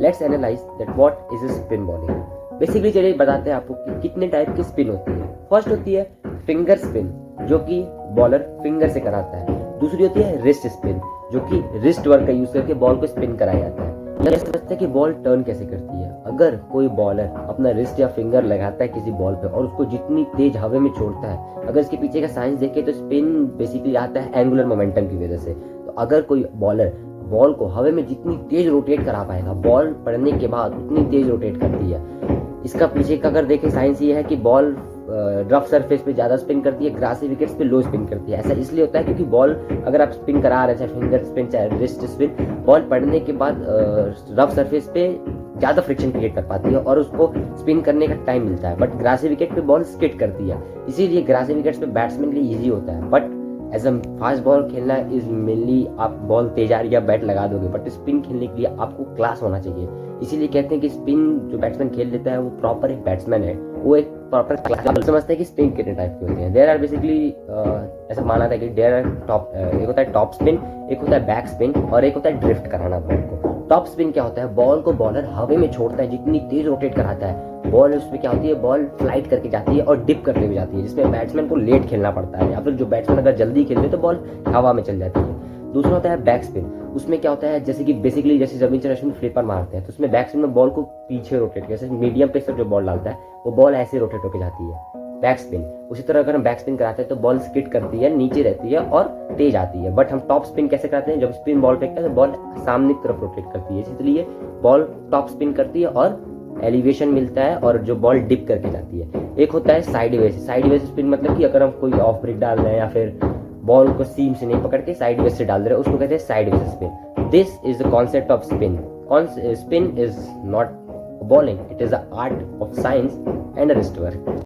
Let's analyse that what is spin bowling. Basically चलिए बताते हैं आपको कि कितने टाइप की स्पिन होती है। फर्स्ट होती है फिंगर स्पिन, जो कि बॉलर फिंगर से कराता है। दूसरी होती है रिस्ट स्पिन, जो कि रिस्ट वर्क का यूज करके बॉल को स्पिन कराया जाता है। ये समझते हैं कि बॉल टर्न कैसे करती है। अगर कोई बॉलर अपना रिस्ट या फिंगर लगाता है किसी बॉल पे और उसको जितनी तेज हवा में छोड़ता है, अगर इसके पीछे का साइंस देखें तो स्पिन बेसिकली आता है एंगुलर मोमेंटम की वजह से। तो अगर कोई बॉलर बॉल को हवा में जितनी तेज रोटेट करा पाएगा, बॉल पड़ने के बाद उतनी तेज रोटेट करती है। इसका पीछे का अगर देखें साइंस ये है कि बॉल रफ सरफेस पे ज्यादा स्पिन करती है, ग्रासी विकेट्स पे लो स्पिन करती है। ऐसा इसलिए होता है क्योंकि बॉल अगर आप स्पिन करा रहे हैं, चाहे फिंगर स्पिन चाहे रिस्ट स्पिन, बॉल पड़ने के बाद रफ सरफेस पे ज्यादा फ्रिक्शन क्रिएट कर पाती है और उसको स्पिन करने का टाइम मिलता है। बट ग्रासी विकेट पे बॉल स्किड करती है, इसीलिए ग्रासी विकेट्स पे बैट्समैन के लिए ईजी होता है। But as a fast ball खेलना इज मेनली आप बॉल तेज आ रही है बैट लगा दोगे, बट स्पिन खेलने के लिए आपको क्लास होना चाहिए। इसीलिए कहते हैं कि स्पिन जो बैट्समैन खेल लेता है वो प्रॉपर एक बैट्समैन है, वो एक प्रॉपर क्लास। समझते हैं कि स्पिन कितने टाइप के होते हैं। देयर आर बेसिकली ऐसा माना था कि देयर आर टॉप, एक होता है टॉप स्पिन, एक होता है बैक स्पिन और एक होता है ड्रिफ्ट कराना बॉल को। टॉप स्पिन क्या होता है, बॉल को बॉलर हवा में छोड़ता है, जितनी तेज रोटेट कराता है बॉल, उसमें क्या होती है बॉल फ्लाइट करके जाती है और डिप करते हुए जाती है, जिसमें बैट्समैन को लेट खेलना पड़ता है, या फिर जो बैट्समैन अगर जल्दी खेल ले तो बॉल हवा में चल जाती है। दूसरा होता है बैक स्पिन, उसमें क्या होता है जैसे कि बेसिकली जैसे जमीन से रश्मि फ्लिपर मारते हैं तो उसमें बैक स्पिन में बॉल को पीछे रोटेट, जैसे मीडियम प्रेशर जो बॉल डालता है वो बॉल ऐसे रोटेट होकर जाती है बैक स्पिन। उसी तरह अगर हम बैक स्पिन कराते हैं तो बॉल स्किड करती है, नीचे रहती है और तेज आती है। बट हम टॉप स्पिन कैसे कराते हैं, जब स्पिन बॉल फेंकते हैं तो बॉल सामने की तरफ रोटेट करती है, इसलिए बॉल टॉप स्पिन करती है और एलिवेशन मिलता है और जो बॉल डिप करके जाती है। एक होता है साइडवेज स्पिन, मतलब कि अगर हम कोई ऑफ ब्रेक डाल रहे हैं या फिर बॉल को सीम से नहीं पकड़ के साइडवेज से डाल रहे हैं, उसको कहते हैं sideways spin. This is the concept off spin. Spin is not bowling, it is the art of science and wrist work.